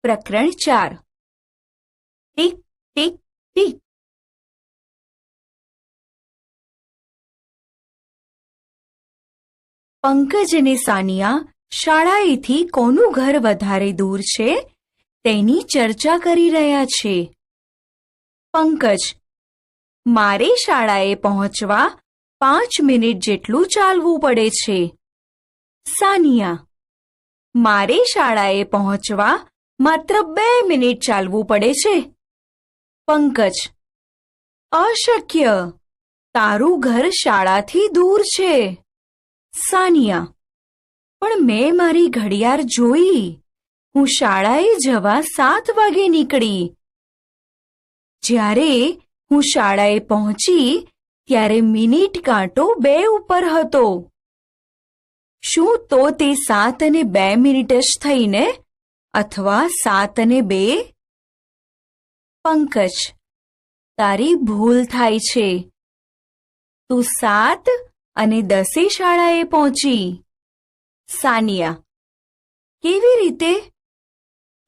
પ્રકરણ 4. Tick tick tick. Pankaj અને સાનિયા શાળાએથી કોનું ઘર વધારે દૂર છે તેની ચર્ચા કરી રહ્યા છે. પંકજ: મારે શાળાએ પહોંચવા 5 મિનિટ જેટલું ચાલવું પડે છે. સાનિયા: મારે શાળાએ પહોંચવા માત્ર 2 મિનિટ ચાલવું પડે છે. પંકજ: અશક્ય, તારું ઘર શાળાથી દૂર છે. સાનિયા: પણ મેં મારી ઘડિયાળ જોઈ. હું શાળાએ જવા 7 વાગે નીકળી. જ્યારે હું શાળાએ પહોંચી ત્યારે મિનિટ કાંટો 2 ઉપર હતો. શું તો તે 7 અને 2 મિનિટ જ થઈને, અથવા 7 અને 2? પંકજ: તારી ભૂલ થાય છે. તું 7 અને 10 શાળાએ પહોંચી. સાનિયા: કેવી રીતે?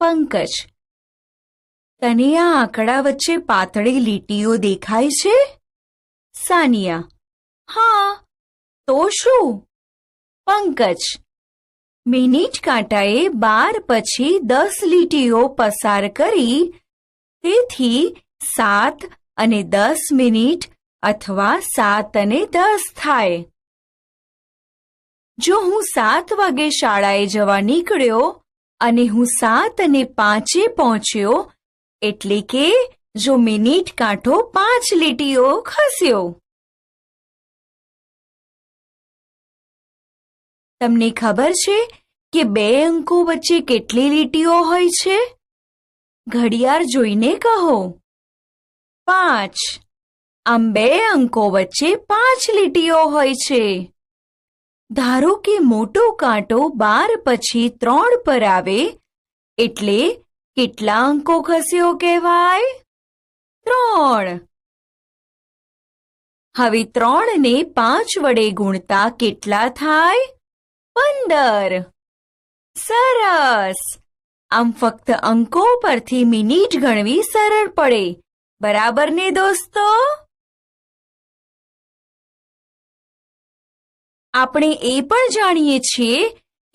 પંકજ: તને આ આંકડા વચ્ચે પાતળી લીટીઓ દેખાય છે? સાનિયા: હા, તો શું? પંકજ: મિનિટ કાંટાએ 12 પછી 10 લીટીઓ પસાર કરી, તેથી 7 અને 10 મિનિટ અથવા 7 અને 10 થાય. જો હું 7 વાગે શાળાએ જવા નીકળ્યો અને હું 7 અને 5 પહોંચ્યો, એટલે કે જો મિનિટ કાંઠો 5 લીટીઓ ખસ્યો. તમને ખબર છે કે 2 અંકો વચ્ચે કેટલી લીટીઓ હોય છે? ઘડિયાળ જોઈને કહો. 5. આમ 2 અંકો વચ્ચે 5 લીટીઓ હોય છે. ધારો કે મોટો કાંટો 12 પછી 3 પર આવે, એટલે કેટલા અંકો ખસ્યો કહેવાય? 3. હવે 3 ને 5 વડે ગુણતા કેટલા થાય? 15. સરસ! આમ ફક્ત અંકો પરથી મિનિટ ગણવી સરળ પડે, બરાબર ને દોસ્તો? આપણે એ પણ જાણીએ છીએ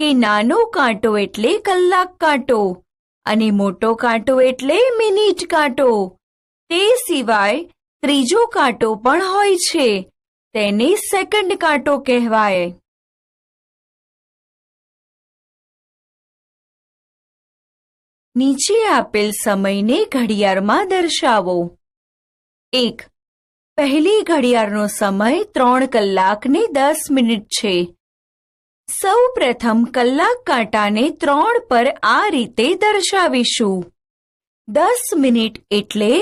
કે નાનો કાંટો એટલે કલાક કાંટો અને મોટો કાંટો એટલે મિનિટ કાંટો. તે સિવાય ત્રીજો કાંટો પણ હોય છે, તેને સેકન્ડ કાંટો કહેવાય. નીચે આપેલ સમયને ઘડિયાળમાં દર્શાવો. 1. પહેલી ઘડિયાળનો સમય 3 કલાક ને 10 મિનિટ છે. સૌ પ્રથમ કલાક કાંટાને 3 પર આ રીતે દર્શાવીશું. 10 મિનિટ એટલે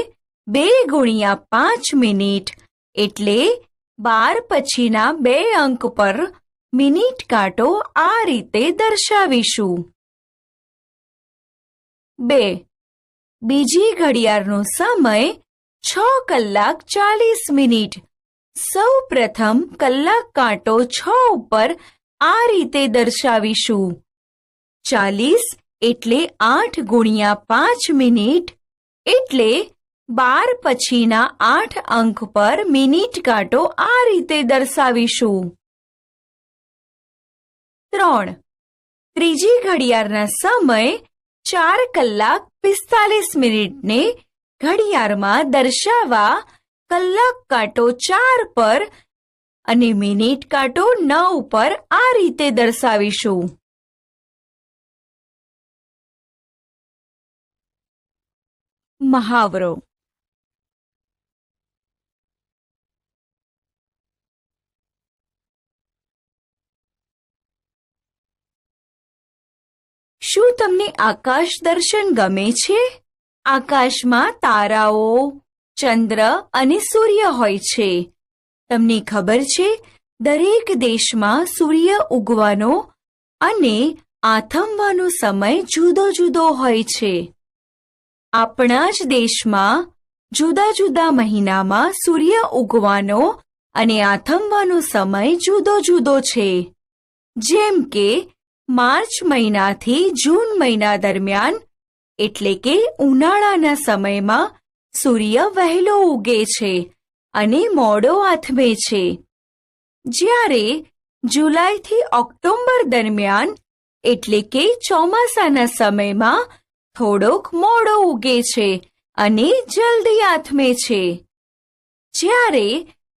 2 ગુણ્યા 5 મિનિટ, એટલે 12 પછીના 2 અંક પર મિનિટ કાંટો આ રીતે દર્શાવીશું. 2. બીજી ઘડિયાળનો સમય 6 કલાક 40 મિનિટ. સૌ પ્રથમ કલાક કાંટો 6 ઉપર આ રીતે દર્શાવીશું. 40 એટલે 8 ગુણ્યા 5 મિનિટ, એટલે 12 પછીના 8 અંક પર મિનિટ કાંટો આ રીતે દર્શાવીશું. 3. ત્રીજી ઘડિયાળના સમય 4 કલાક 45 મિનિટને ઘડિયાળમાં દર્શાવવા કલાક કાંટો 4 પર અને મિનિટ કાંટો 9 પર આ રીતે દર્શાવીશું. મહાવરો. શું તમને આકાશ દર્શન ગમે છે? આકાશમાં તારાઓ, ચંદ્ર અને સૂર્ય હોય છે. તમને ખબર છે, દરેક દેશમાં સૂર્ય ઉગવાનો અને આથમવાનો સમય જુદો જુદો હોય છે. આપણા જ દેશમાં જુદા જુદા મહિનામાં સૂર્ય ઉગવાનો અને આથમવાનો સમય જુદો જુદો છે. જેમ કે માર્ચ મહિનાથી જૂન મહિના દરમિયાન એટલે કે ઉનાળાના સમયમાં સૂર્ય વહેલો ઉગે છે અને મોડો આથમે છે. જ્યારે જુલાઈથી ઓક્ટોબર દરમિયાન એટલે કે ચોમાસાના સમયમાં થોડોક મોડો ઉગે છે અને જલ્દી આથમે છે. જ્યારે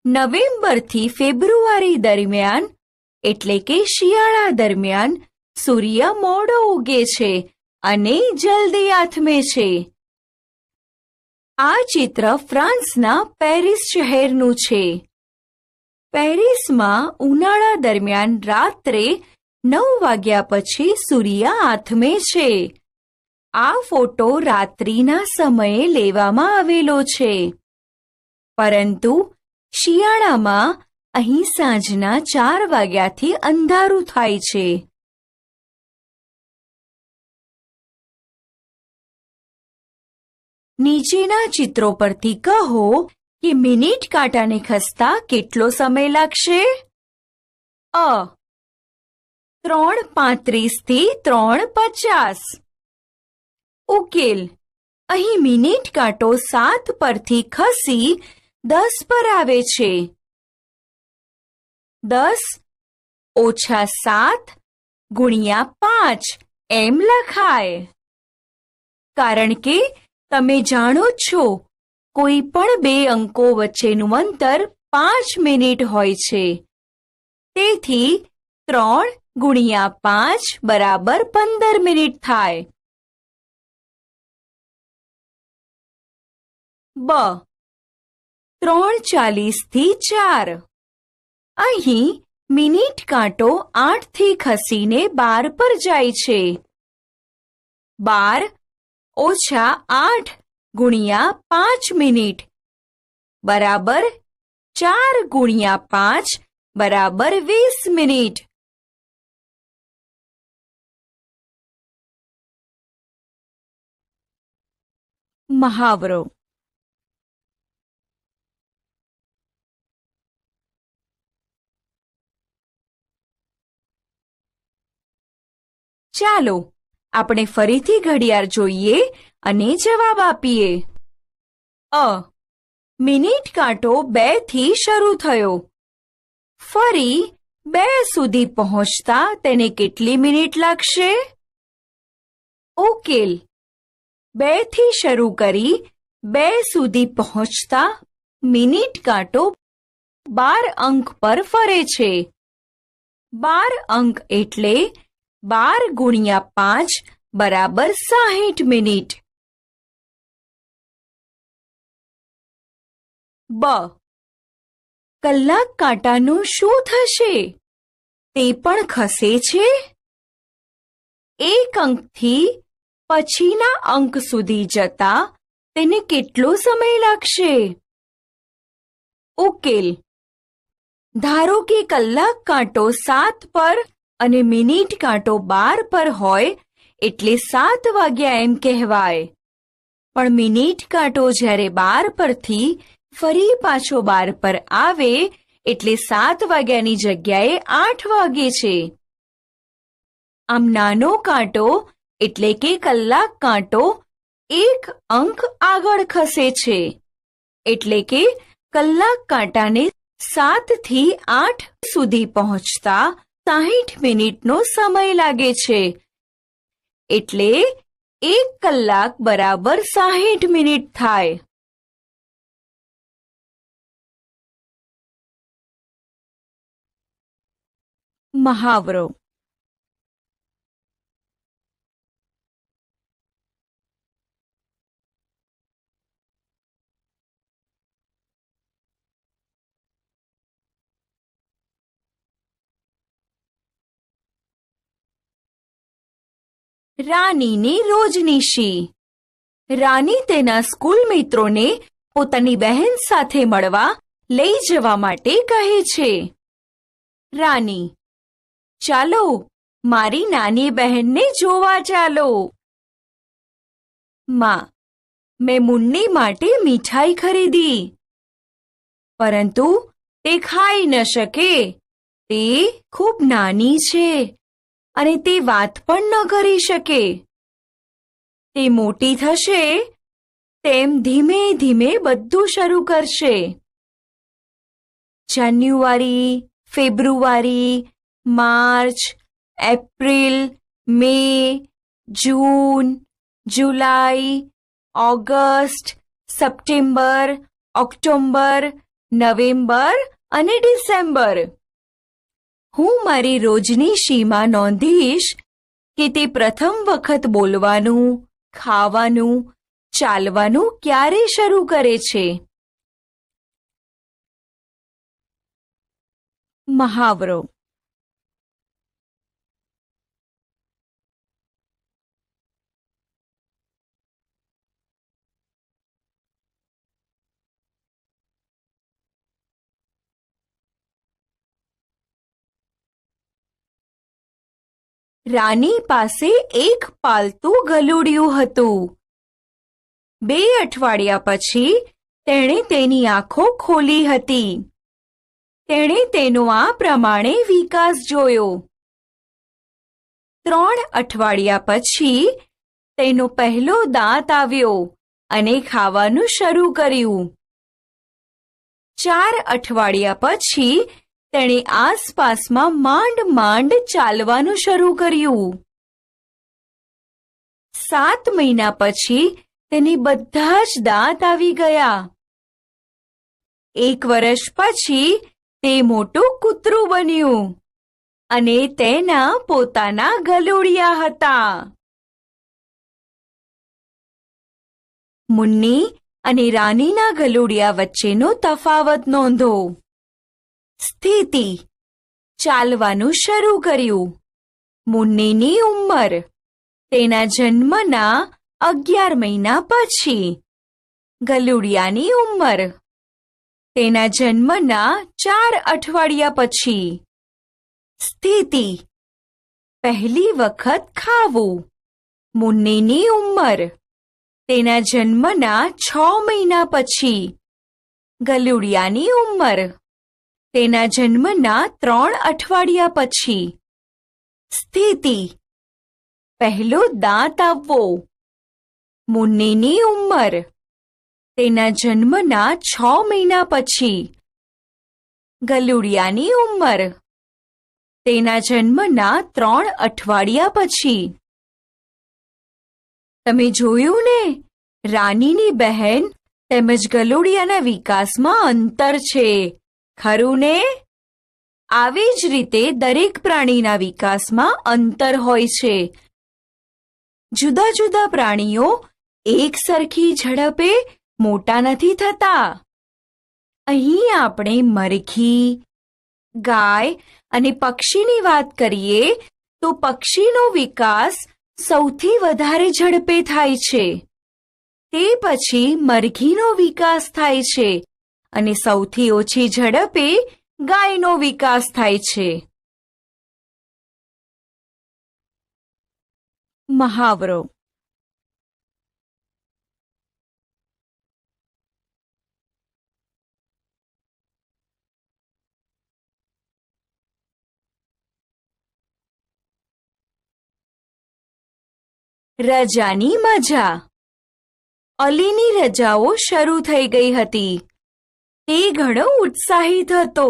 નવેમ્બરથી ફેબ્રુઆરી દરમિયાન એટલે કે શિયાળા દરમિયાન સૂર્ય મોડો ઉગે છે અને જલ્દી આથમે છે. આ ચિત્ર ફ્રાન્સના પેરિસ શહેરનું છે. પેરિસમાં ઉનાળા દરમિયાન રાત્રે 9 વાગ્યા પછી સૂર્ય આથમે છે. આ ફોટો રાત્રિના સમયે લેવામાં આવેલો છે. પરંતુ શિયાળામાં અહીં સાંજના 4 વાગ્યાથી અંધારું થાય છે. નીચેના ચિત્રો પરથી કહો કે મિનિટ કાંટાને ખસતા કેટલો સમય લાગશે? અ 3:35 થી 3:50. ઉકેલ: અહીં મિનિટ કાંટો 7 પરથી ખસી 10 પર આવે છે. 10 ઓછા 7 ગુણ્યા 5 એમ લખાય. કારણ કે તમે જાણો છો કોઈ પણ બે અંકો વચ્ચેનું અંતર 5 મિનિટ હોય છે. તેથી 3 ગુણ્યા 5 બરાબર 15 મિનિટ થાય. બ 3:40 થી 4. અહીં મિનિટ કાંટો 8 થી ખસીને 12 પર જાય છે. 12 ઓછા 8 ગુણ્યા 5 મિનિટ બરાબર 4 ગુણ્યા 5 બરાબર 20 મિનિટ. મહાવરો: ચાલો આપણે ફરીથી ઘડિયાળ જોઈએ અને જવાબ આપીએ. અ મિનિટ કાંટો 2 થી શરૂ થયો. ફરી 2 સુધી પહોંચતા તેને કેટલી મિનિટ લાગશે? ઉકેલ: 2 થી શરૂ કરી 2 સુધી પહોંચતા મિનિટ કાંટો 12 અંક પર ફરે છે. 12 અંક એટલે 12 ગુણ્યા 5 બરાબર 60 મિનિટ. બ કલાક કાંટાનું શું થશે? તે પણ ખસે છે? એક અંકથી પછીના અંક સુધી જતા તેને કેટલો સમય લાગશે? ઉકેલ: ધારો કે કલાક કાંટો 7 પર અને મિનિટ કાંટો 12 પર હોય એટલે 7 વાગ્યા એમ કહેવાય. પણ મિનિટ કાંટો જ્યારે 12 પરથી ફરી પાછો 12 પર આવે એટલે 7 વાગ્યાની જગ્યાએ 8 વાગે છે. આમ નાનો કાંટો એટલે કે કલાક કાંટો 1 અંક આગળ ખસે છે. એટલે કે કલાક કાંટાને 7 થી 8 સુધી પહોંચતા 60 મિનિટનો સમય લાગે છે. એટલે 1 કલાક બરાબર 60 મિનિટ થાય. મહાવરો: રાનીની રોજનીશી. રાની તેના સ્કૂલ મિત્રોને પોતાની બહેન સાથે મળવા લઈ જવા માટે કહે છે. રાની: ચાલો મારી નાની બહેનને જોવા ચાલો. માં: મેં મુન્ની માટે મીઠાઈ ખરીદી. પરંતુ તે ખાઈ ન શકે. તે ખૂબ નાની છે અને તે વાત પણ ન કરી શકે. તે મોટી થશે તેમ ધીમે ધીમે બધું શરૂ કરશે. જાન્યુઆરી, ફેબ્રુઆરી, માર્ચ, એપ્રિલ, મે, જૂન, જુલાઈ, ઓગસ્ટ, સપ્ટેમ્બર, ઓક્ટોબર, નવેમ્બર અને ડિસેમ્બર. હું મારી રોજની શીમાં નોંધીશ કે તે પ્રથમ વખત બોલવાનું, ખાવાનું, ચાલવાનું ક્યારે શરૂ કરે છે. મહાવરો. રાની પાસે એક પાલતું ગલુડિયું હતું. 2 અઠવાડિયા પછી તેણે તેની આંખો ખોલી હતી. તેણે તેનો આ પ્રમાણે વિકાસ જોયો. 3 અઠવાડિયા પછી તેનો પહેલો દાંત આવ્યો અને ખાવાનું શરૂ કર્યું. 4 અઠવાડિયા પછી તેણે આસપાસમાં માંડ ચાલવાનું શરૂ કર્યું. 7 મહિના પછી તેને બધા જ દાંત આવી ગયા. 1 વર્ષ પછી તે મોટું કૂતરું બન્યું અને તેના પોતાના ગલુડિયા હતા. મુન્ની અને રાનીના ગલુડિયા વચ્ચેનો તફાવત નોંધો. સ્થિતિ: ચાલવાનું શરૂ કર્યું. મુન્નીની ઉંમર: તેના જન્મના 11 મહિના પછી. ગલુડિયાની ઉંમર: તેના જન્મના 4 અઠવાડિયા પછી. સ્થિતિ: પહેલી વખત ખાવું. મુન્નીની ઉંમર: તેના જન્મના 6 મહિના પછી. ગલુડિયાની ઉંમર: તેના જન્મના 3 અઠવાડિયા પછી. સ્થિતિ: પહેલો દાંત આવવો. મુન્નીની ઉંમર: તેના જન્મના 6 મહિના પછી. ગલુડિયાની ઉંમર: તેના જન્મના 3 અઠવાડિયા પછી. તમે જોયું ને, રાનીની બહેન તેમજ ગલુડિયાના વિકાસમાં અંતર છે, ખરું ને? આવી જ રીતે દરેક પ્રાણીના વિકાસમાં અંતર હોય છે. જુદા જુદા પ્રાણીઓ એક સરખી ઝડપે મોટા નથી થતા. અહીં આપણે મરઘી, ગાય અને પક્ષીની વાત કરીએ તો પક્ષીનો વિકાસ સૌથી વધારે ઝડપે થાય છે. તે પછી મરઘીનો વિકાસ થાય છે અને સૌથી ઓછી ઝડપે ગાયનો વિકાસ થાય છે. મહાવરો. રજાની મજા. અલીની રજાઓ શરૂ થઈ ગઈ હતી. તે ઘણો ઉત્સાહિત હતો.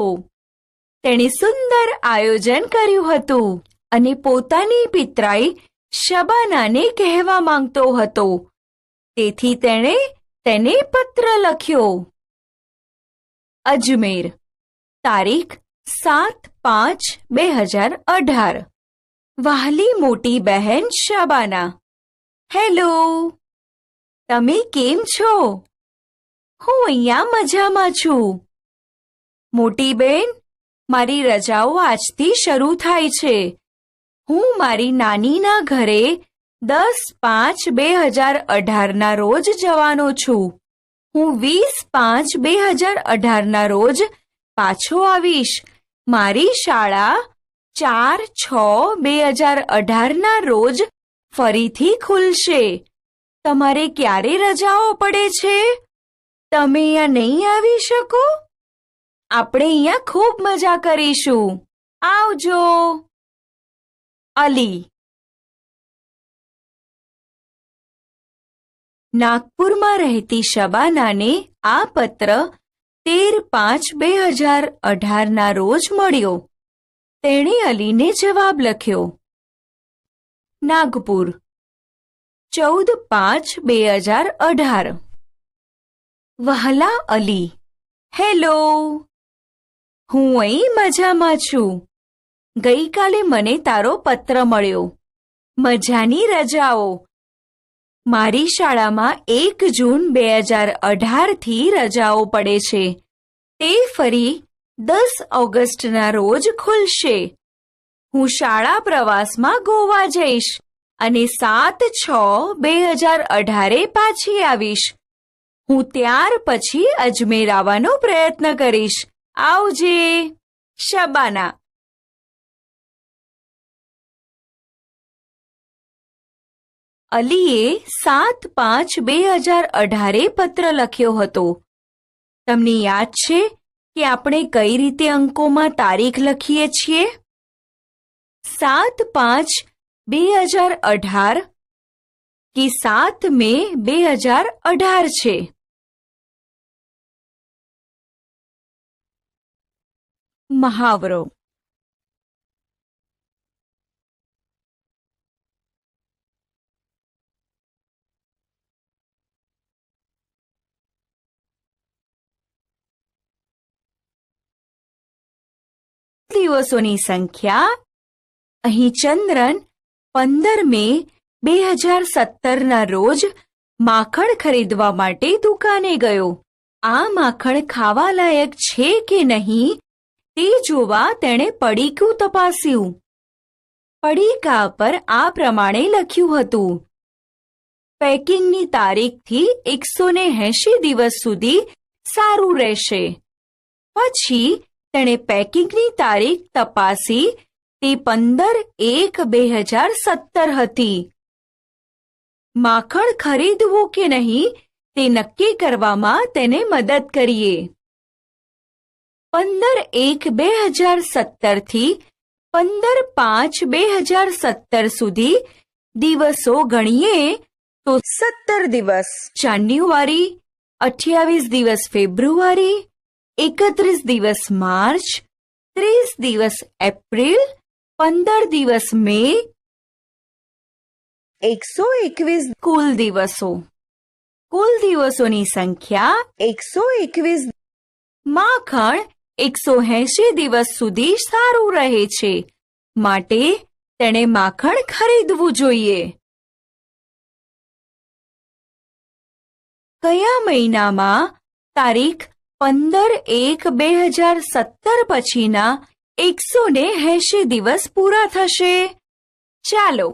તેણે સુંદર આયોજન કર્યું હતું અને પોતાની પિતરાઈ શબાનાને કહેવા માંગતો હતો. તેથી તેણે તેને પત્ર લખ્યો. અજમેર, તારીખ 7/5/2018. વહાલી મોટી બહેન શબાના, હેલો, તમે કેમ છો? હું અહીંયા મજામાં છું. મોટી બેન, મારી રજાઓ આજથી શરૂ થાય છે. હું મારી નાનીના ઘરે 10/5/2018 રોજ જવાનો છું. હું 20/5/2018 રોજ પાછો આવીશ. મારી શાળા 4/6/2018 રોજ ફરીથી ખુલશે. તમારે ક્યારે રજાઓ પડે છે? તમે અહીંયા નહીં આવી શકો? આપણે અહીંયા ખૂબ મજા કરીશું. આવજો. અલી. નાગપુરમાં રહેતી શબાનાને આ પત્ર 13/5/2018 રોજ મળ્યો. તેણે અલીને જવાબ લખ્યો. નાગપુર 14/5/2018. વહાલા અલી, હેલો, હું અહીં મજામાં છું. ગઈકાલે મને તારો પત્ર મળ્યો. મજાની રજાઓ. મારી શાળામાં 1 જૂન 2018 થી રજાઓ પડે છે. તે ફરી 10 ઓગસ્ટના રોજ ખુલશે. હું શાળા પ્રવાસમાં ગોવા જઈશ અને 7/6/2018 પાછી આવીશ. હું ત્યાર પછી અજમેર આવવાનો પ્રયત્ન કરીશ. આવજે. શબાના. અલીએ 7/5/2018 પત્ર લખ્યો હતો. તમને યાદ છે કે આપણે કઈ રીતે અંકોમાં તારીખ લખીએ છીએ? 7/5/2018 કે 7 મે 2018 છે. મહાવરો. દિવસોની સંખ્યા. અહીં ચંદ્રન 15 મે 2017ના રોજ માખણ ખરીદવા માટે દુકાને ગયો. આ માખણ ખાવા લાયક છે કે નહીં તે જોવા તેણે પડીકું તપાસ્યું. પડીકા પર આ પ્રમાણે લખ્યું હતું: પેકિંગની તારીખથી 180 દિવસ સુધી સારું રહેશે. પછી તેણે પેકિંગની તારીખ તપાસી. તે 15/1/2017 હતી. માખણ ખરીદવું કે નહીં તે નક્કી કરવામાં તેને મદદ કરીએ. 15/1/2017 થી 15/5/2017 સુધી દિવસો ગણીએ તો 17 દિવસ જાન્યુઆરી, 28 દિવસ ફેબ્રુઆરી, 31 દિવસ માર્ચ, 30 દિવસ એપ્રિલ, 15 દિવસ મે, 121 કુલ દિવસો. કુલ દિવસોની સંખ્યા 121. માખણ 180 દિવસ સુધી સારું રહે છે, માટે તેણે માખણ ખરીદવું જોઈએ. કયા મહિનામાં તારીખ 15/1/2017 પછીના 180 દિવસ પૂરા થશે? ચાલો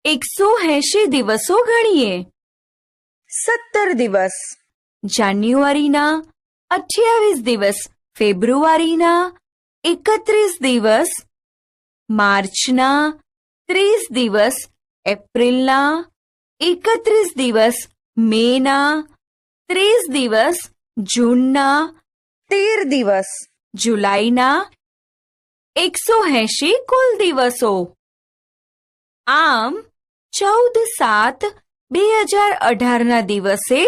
180 દિવસો ગણીએ. 17 દિવસ જાન્યુઆરીના, 28 દિવસ ફેબ્રુઆરીના, 31 દિવસ માર્ચના, 30 દિવસ એપ્રિલના, 31 દિવસ મેના, 30 દિવસ જૂનના, 13 દિવસ જુલાઈના, 180 કુલ દિવસો. આમ 14/7/2018ના દિવસે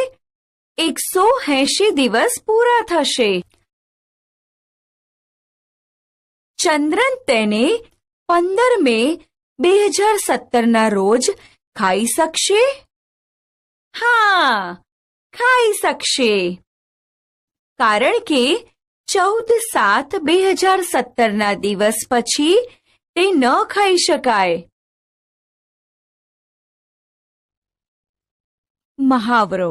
180 દિવસ પૂરા થશે. ચંદ્રન તેને 15 મે 2017ના રોજ ખાઈ શકશે? હા, ખાઈ શકશે. કારણ કે 14/7/2017ના દિવસ પછી તે ન ખાઈ શકાય. મહાવરો.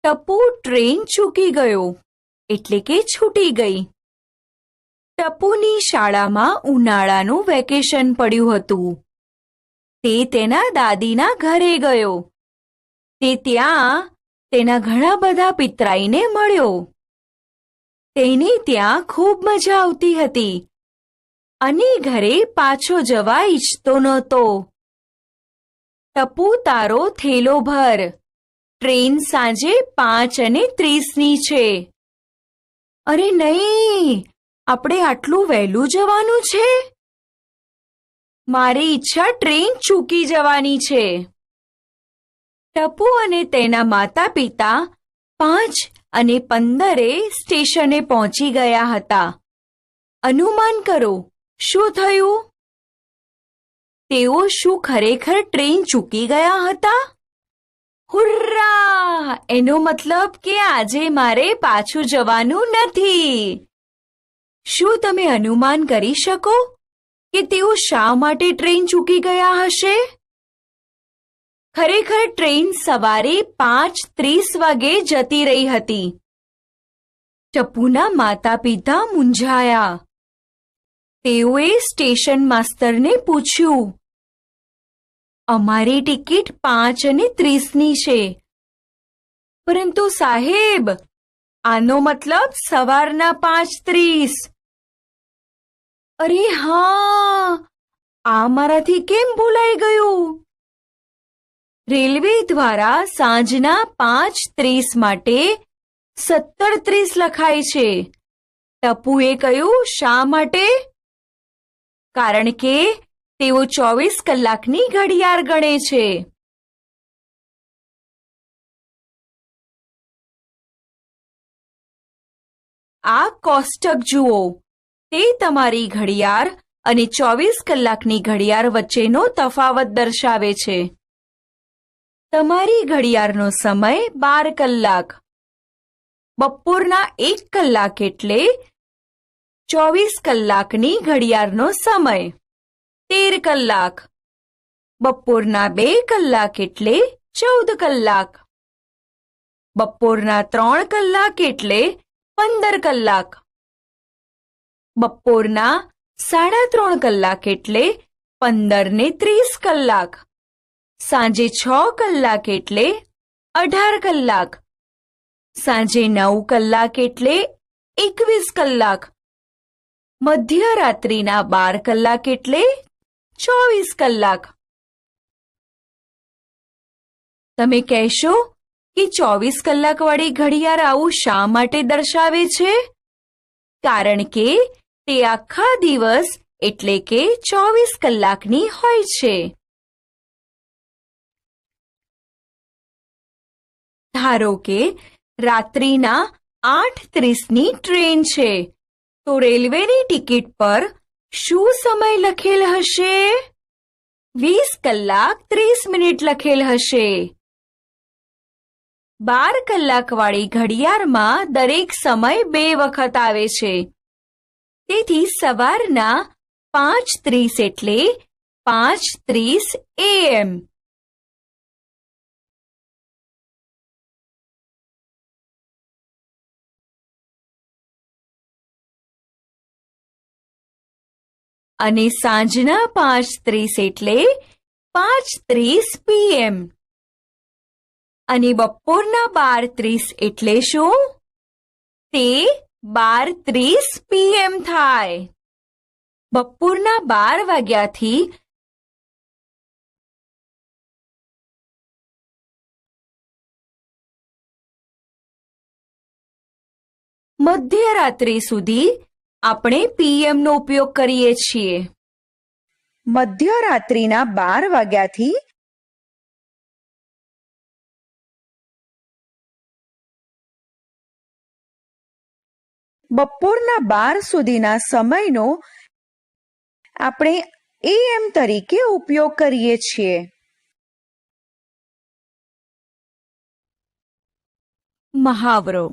ટપુ ટ્રેન ચૂકી ગયો એટલે કે છૂટી ગઈ. ટપુની શાળામાં ઉનાળાનું વેકેશન પડ્યું હતું. તે તેના દાદીના ઘરે ગયો. તે ત્યાં તેના ઘણા બધા પિતરાઈને મળ્યો. તેને ત્યાં ખૂબ મજા આવતી હતી અને ઘરે પાછો જવા ઈચ્છતો નહોતો. ટપુ, તારો થેલો ભર. ટ્રેન સાંજે 5:30ની છે. અરે નહીં, આપણે આટલું વહેલું જવાનું છે. મારી ઈચ્છા ટ્રેન ચૂકી જવાની છે. ટપુ અને તેના માતા પિતા 5:15 સ્ટેશને પહોંચી ગયા હતા. અનુમાન કરો, શું થયું? તેઓ શું ખરેખર ટ્રેન ચૂકી ગયા હતા? હુર્રા! એનો મતલબ કે આજે મારે પાછું જવાનું નથી. શું તમે અનુમાન કરી શકો કે તેઓ શા માટે ટ્રેન ચૂકી ગયા હશે? ખરેખર ટ્રેન સવારે 5:30 વાગે જતી રહી હતી. ટપુના માતા પિતા મૂંઝાયા. તેઓએ સ્ટેશન માસ્તરને પૂછ્યું, અમારી ટિકિટ 5:30ની છે. પરંતુ સાહેબ, આનો મતલબ સવારના 5:30. અરે હા, આ મારાથી કેમ ભૂલાઈ ગયું? રેલવે દ્વારા સાંજના 5:30 માટે 17:30 લખાય છે. ટપુએ કહ્યું, શા માટે? કારણ કે તેઓ 24 કલાકની ઘડિયાળ ગણે છે. આ કોષ્ટક જુઓ. તે તમારી ઘડિયાળ અને 24 કલાકની ઘડિયાળ વચ્ચેનો તફાવત દર્શાવે છે. તમારી ઘડિયાળનો સમય 12 કલાક. બપોરના 1 કલાક એટલે 24 કલાકની ઘડિયાળનો સમય 13 કલાક. બપોરના 2 કલાક એટલે 14 કલાક. બપોરના 3 કલાક એટલે 15 કલાક. બપોરના 3:30 કલાક એટલે 15 ને 30 કલાક. સાંજે 6 કલાક એટલે 18 કલાક. સાંજે 9 કલાક એટલે 21 કલાક. મધ્યરાત્રિના 12 કલાક એટલે 24 કલાક. તમે કહેશો કે 24 કલાકવાળી ઘડિયાળ આવું શા માટે દર્શાવે છે? કારણ કે તે આખા દિવસ એટલે કે 24 કલાકની હોય છે. ધારો કે રાત્રિના 8:30ની ટ્રેન છે, તો રેલવેની ટિકિટ પર શું સમય લખેલ હશે? 20 કલાક 30 મિનિટ લખેલ હશે. 12 કલાકવાળી ઘડિયાળમાં દરેક સમય 2 વખત આવે છે. તેથી સવારના 5:30 એટલે 5:30 AM. અને સાંજના 5:30 એટલે 5:30 PM. અને બપોરના 12:30 એટલે શું? તે 12:30 PM થાય. બપોરના 12 વાગ્યાથી મધ્યરાત્રિ સુધી આપણે પીએમનો ઉપયોગ કરીએ છીએ. મધ્યરાત્રિના 12 વાગ્યાથી બપોરના 12 સુધીના સમયનો આપણે AM તરીકે ઉપયોગ કરીએ છીએ. મહાવરો.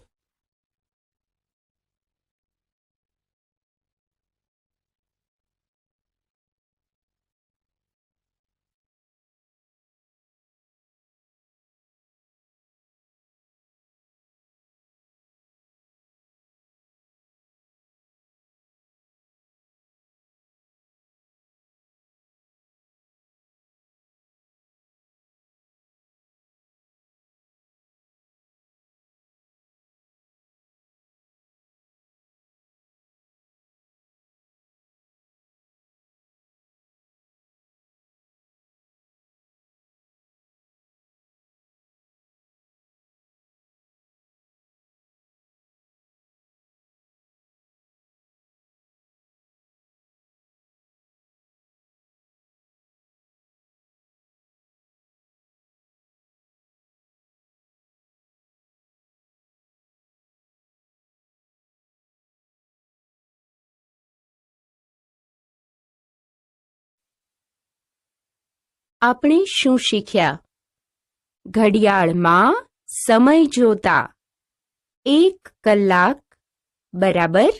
આપણે શું શીખ્યા? ઘડિયાળમાં સમય જોતા 1 કલાક બરાબર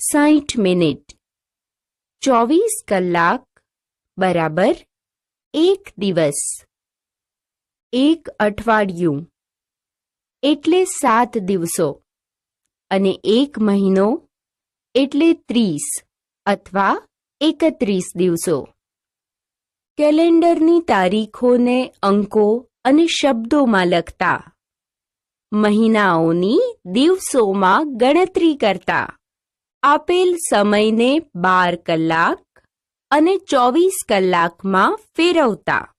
60 મિનિટ, 24 કલાક બરાબર 1 દિવસ, 1 અઠવાડિયું એટલે 7 દિવસો અને 1 મહિનો એટલે 30 અથવા 31 દિવસો. કેલેન્ડરની તારીખોને અંકો અને શબ્દોમાં લખતા, મહિનાઓની દિવસોમાં ગણતરી કરતા, આપેલ સમયને 12 કલાક અને 24 કલાકમાં ફેરવતા.